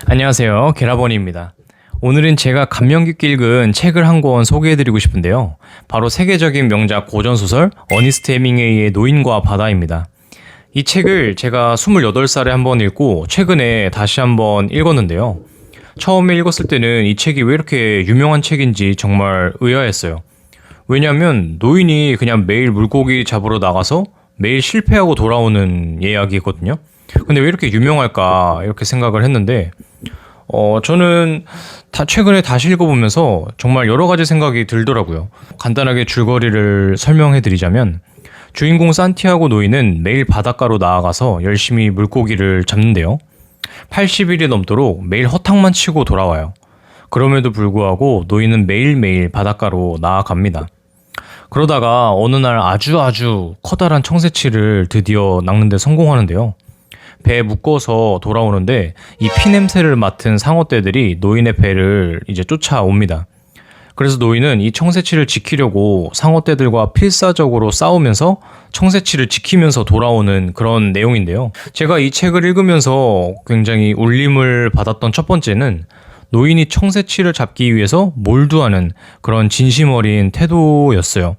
안녕하세요. 게라버니입니다. 오늘은 제가 감명 깊게 읽은 책을 한 권 소개해드리고 싶은데요. 바로 세계적인 명작 고전소설 어니스트 해밍웨이의 노인과 바다입니다. 이 책을 제가 28살에 한 번 읽고 최근에 다시 한번 읽었는데요. 처음에 읽었을 때는 이 책이 왜 이렇게 유명한 책인지 정말 의아했어요. 왜냐하면 노인이 그냥 매일 물고기 잡으러 나가서 매일 실패하고 돌아오는 이야기거든요. 근데 왜 이렇게 유명할까 이렇게 생각을 했는데 저는 최근에 다시 읽어보면서 정말 여러 가지 생각이 들더라고요. 간단하게 줄거리를 설명해 드리자면 주인공 산티아고 노인은 매일 바닷가로 나아가서 열심히 물고기를 잡는데요. 80일이 넘도록 매일 허탕만 치고 돌아와요. 그럼에도 불구하고 노인은 매일매일 바닷가로 나아갑니다. 그러다가 어느 날 아주 커다란 청새치를 드디어 낚는 데 성공하는데요. 배에 묶어서 돌아오는데 이 피냄새를 맡은 상어떼들이 노인의 배를 이제 쫓아옵니다. 그래서 노인은 이 청새치를 지키려고 상어떼들과 필사적으로 싸우면서 청새치를 지키면서 돌아오는 그런 내용인데요. 제가 이 책을 읽으면서 굉장히 울림을 받았던 첫 번째는 노인이 청새치를 잡기 위해서 몰두하는 그런 진심 어린 태도였어요.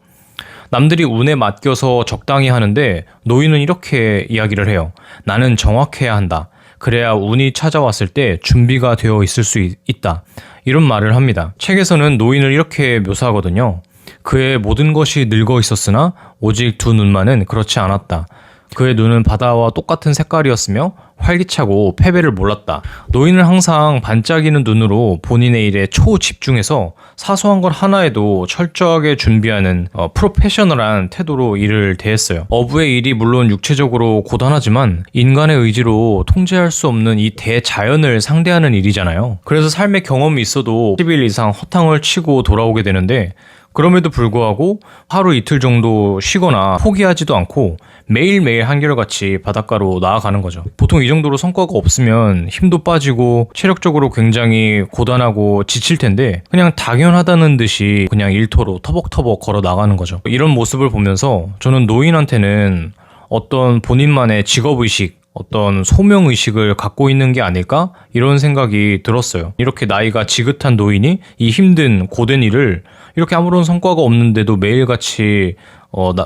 남들이 운에 맡겨서 적당히 하는데 노인은 이렇게 이야기를 해요. 나는 정확해야 한다. 그래야 운이 찾아왔을 때 준비가 되어 있을 수 있다. 이런 말을 합니다. 책에서는 노인을 이렇게 묘사하거든요. 그의 모든 것이 늙어 있었으나 오직 두 눈만은 그렇지 않았다. 그의 눈은 바다와 똑같은 색깔이었으며 활기차고 패배를 몰랐다. 노인은 항상 반짝이는 눈으로 본인의 일에 초집중해서 사소한 것 하나에도 철저하게 준비하는 프로페셔널한 태도로 일을 대했어요. 어부의 일이 물론 육체적으로 고단하지만 인간의 의지로 통제할 수 없는 이 대자연을 상대하는 일이잖아요. 그래서 삶의 경험이 있어도 10일 이상 허탕을 치고 돌아오게 되는데 그럼에도 불구하고 하루 이틀 정도 쉬거나 포기하지도 않고 매일매일 한결같이 바닷가로 나아가는 거죠. 보통 이 정도로 성과가 없으면 힘도 빠지고 체력적으로 굉장히 고단하고 지칠 텐데 그냥 당연하다는 듯이 그냥 일터로 터벅터벅 걸어 나가는 거죠. 이런 모습을 보면서 저는 노인한테는 어떤 본인만의 직업의식, 어떤 소명의식을 갖고 있는 게 아닐까? 이런 생각이 들었어요. 이렇게 나이가 지긋한 노인이 이 힘든 고된 일을 이렇게 아무런 성과가 없는데도 매일같이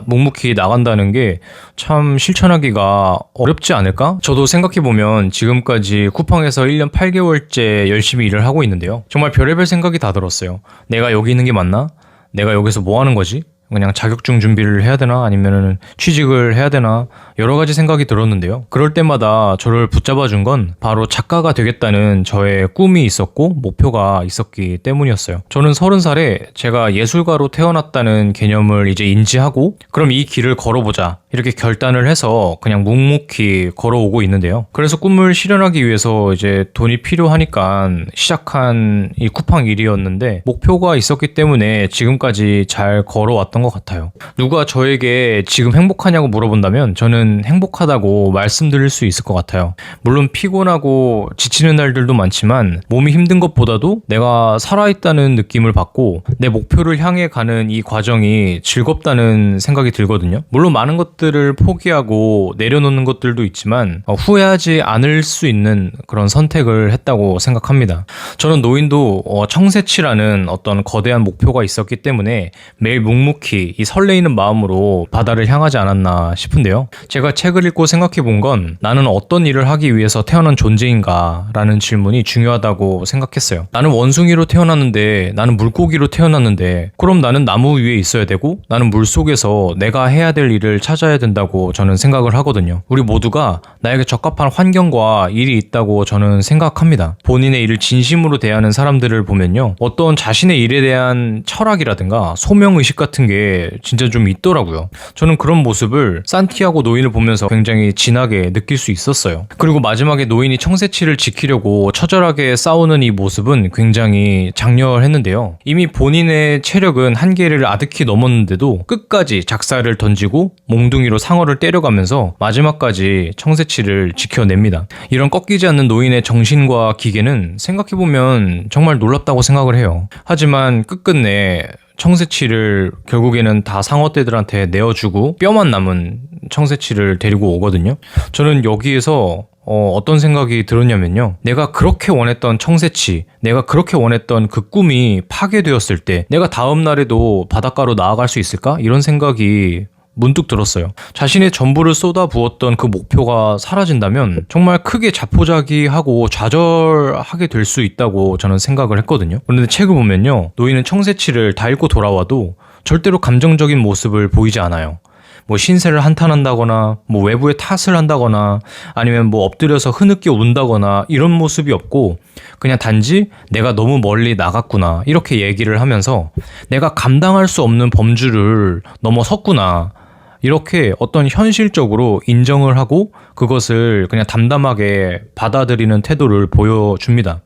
묵묵히 나간다는 게 참 실천하기가 어렵지 않을까? 저도 생각해보면 지금까지 쿠팡에서 1년 8개월째 열심히 일을 하고 있는데요. 정말 별의별 생각이 다 들었어요. 내가 여기 있는 게 맞나? 내가 여기서 뭐 하는 거지? 그냥 자격증 준비를 해야 되나? 아니면은 취직을 해야 되나? 여러 가지 생각이 들었는데요. 그럴 때마다 저를 붙잡아 준 건 바로 작가가 되겠다는 저의 꿈이 있었고 목표가 있었기 때문이었어요. 저는 30살에 제가 예술가로 태어났다는 개념을 이제 인지하고 그럼 이 길을 걸어보자 이렇게 결단을 해서 그냥 묵묵히 걸어오고 있는데요. 그래서 꿈을 실현하기 위해서 이제 돈이 필요하니까 시작한 이 쿠팡 일이었는데 목표가 있었기 때문에 지금까지 잘 걸어왔던 것 같아요. 누가 저에게 지금 행복하냐고 물어본다면 저는 행복하다고 말씀드릴 수 있을 것 같아요. 물론 피곤하고 지치는 날들도 많지만 몸이 힘든 것보다도 내가 살아있다는 느낌을 받고 내 목표를 향해 가는 이 과정이 즐겁다는 생각이 들거든요. 물론 많은 것들을 포기하고 내려놓는 것들도 있지만 후회하지 않을 수 있는 그런 선택을 했다고 생각합니다. 저는 노인도 청새치라는 어떤 거대한 목표가 있었기 때문에 매일 묵묵히 이 설레이는 마음으로 바다를 향하지 않았나 싶은데요. 제가 책을 읽고 생각해 본 건 나는 어떤 일을 하기 위해서 태어난 존재인가 라는 질문이 중요하다고 생각했어요. 나는 원숭이로 태어났는데 나는 물고기로 태어났는데 그럼 나는 나무 위에 있어야 되고 나는 물속에서 내가 해야 될 일을 찾아야 된다고 저는 생각을 하거든요. 우리 모두가 나에게 적합한 환경과 일이 있다고 저는 생각합니다. 본인의 일을 진심으로 대하는 사람들을 보면요. 어떤 자신의 일에 대한 철학이라든가 소명의식 같은 게 진짜 좀 있더라고요. 저는 그런 모습을 산티아고 노인을 보면서 굉장히 진하게 느낄 수 있었어요. 그리고 마지막에 노인이 청새치를 지키려고 처절하게 싸우는 이 모습은 굉장히 장렬했는데요. 이미 본인의 체력은 한계를 아득히 넘었는데도 끝까지 작사를 던지고 몽둥이로 상어를 때려가면서 마지막까지 청새치를 지켜냅니다. 이런 꺾이지 않는 노인의 정신과 기계는 생각해보면 정말 놀랍다고 생각을 해요. 하지만 끝끝내 청새치를 결국에는 다 상어떼들한테 내어주고 뼈만 남은 청새치를 데리고 오거든요. 저는 여기에서 어떤 생각이 들었냐면요. 내가 그렇게 원했던 청새치, 내가 그렇게 원했던 그 꿈이 파괴되었을 때 내가 다음 날에도 바닷가로 나아갈 수 있을까? 이런 생각이 문득 들었어요. 자신의 전부를 쏟아부었던 그 목표가 사라진다면 정말 크게 자포자기하고 좌절하게 될 수 있다고 저는 생각을 했거든요. 그런데 책을 보면요. 노인은 청새치를 다 읽고 돌아와도 절대로 감정적인 모습을 보이지 않아요. 뭐 신세를 한탄한다거나 뭐 외부에 탓을 한다거나 아니면 뭐 엎드려서 흐느껴 운다거나 이런 모습이 없고 그냥 단지 내가 너무 멀리 나갔구나 이렇게 얘기를 하면서 내가 감당할 수 없는 범주를 넘어섰구나 이렇게 어떤 현실적으로 인정을 하고 그것을 그냥 담담하게 받아들이는 태도를 보여줍니다.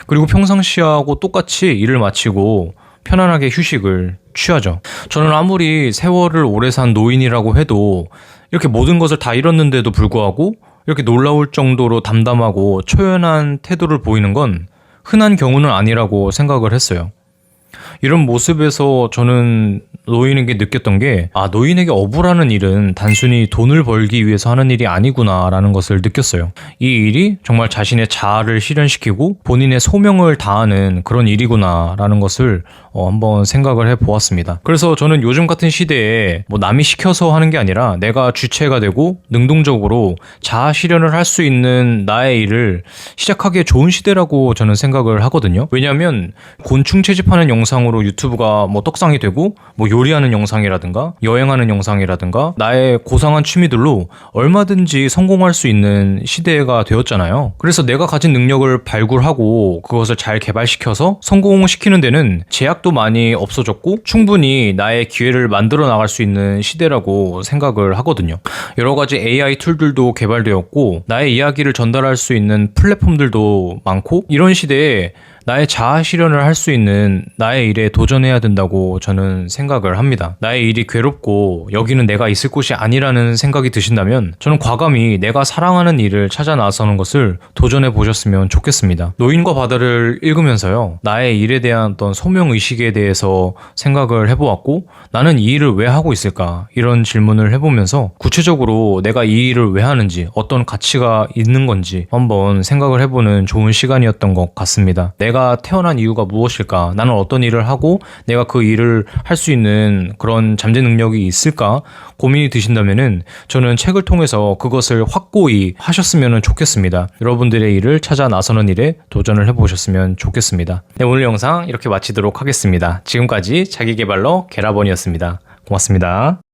그리고 평상시하고 똑같이 일을 마치고 편안하게 휴식을 취하죠. 저는 아무리 세월을 오래 산 노인이라고 해도 이렇게 모든 것을 다 잃었는데도 불구하고 이렇게 놀라울 정도로 담담하고 초연한 태도를 보이는 건 흔한 경우는 아니라고 생각을 했어요. 이런 모습에서 저는 노인에게 느꼈던 게 노인에게 어부라는 일은 단순히 돈을 벌기 위해서 하는 일이 아니구나 라는 것을 느꼈어요. 이 일이 정말 자신의 자아를 실현시키고 본인의 소명을 다하는 그런 일이구나 라는 것을 한번 생각을 해보았습니다. 그래서 저는 요즘 같은 시대에 뭐 남이 시켜서 하는 게 아니라 내가 주체가 되고 능동적으로 자아 실현을 할 수 있는 나의 일을 시작하기에 좋은 시대라고 저는 생각을 하거든요. 왜냐하면 곤충 채집하는 영상으로 유튜브가 뭐 떡상이 되고 뭐 요리하는 영상이라든가 여행하는 영상이라든가 나의 고상한 취미들로 얼마든지 성공할 수 있는 시대가 되었잖아요. 그래서 내가 가진 능력을 발굴하고 그것을 잘 개발시켜서 성공시키는 데는 제약도 많이 없어졌고 충분히 나의 기회를 만들어 나갈 수 있는 시대라고 생각을 하거든요. 여러 가지 AI 툴들도 개발되었고 나의 이야기를 전달할 수 있는 플랫폼들도 많고 이런 시대에 나의 자아 실현을 할 수 있는 나의 일에 도전해야 된다고 저는 생각을 합니다. 나의 일이 괴롭고 여기는 내가 있을 곳이 아니라는 생각이 드신다면 저는 과감히 내가 사랑하는 일을 찾아 나서는 것을 도전해 보셨으면 좋겠습니다. 노인과 바다를 읽으면서요. 나의 일에 대한 어떤 소명의식에 대해서 생각을 해보았고 나는 이 일을 왜 하고 있을까? 이런 질문을 해보면서 구체적으로 내가 이 일을 왜 하는지 어떤 가치가 있는 건지 한번 생각을 해보는 좋은 시간이었던 것 같습니다. 내가 태어난 이유가 무엇일까? 나는 어떤 일을 하고 내가 그 일을 할 수 있는 그런 잠재 능력이 있을까? 고민이 드신다면은 저는 책을 통해서 그것을 확고히 하셨으면 좋겠습니다. 여러분들의 일을 찾아 나서는 일에 도전을 해보셨으면 좋겠습니다. 네, 오늘 영상 이렇게 마치도록 하겠습니다. 지금까지 자기계발러 게라번이었습니다. 고맙습니다.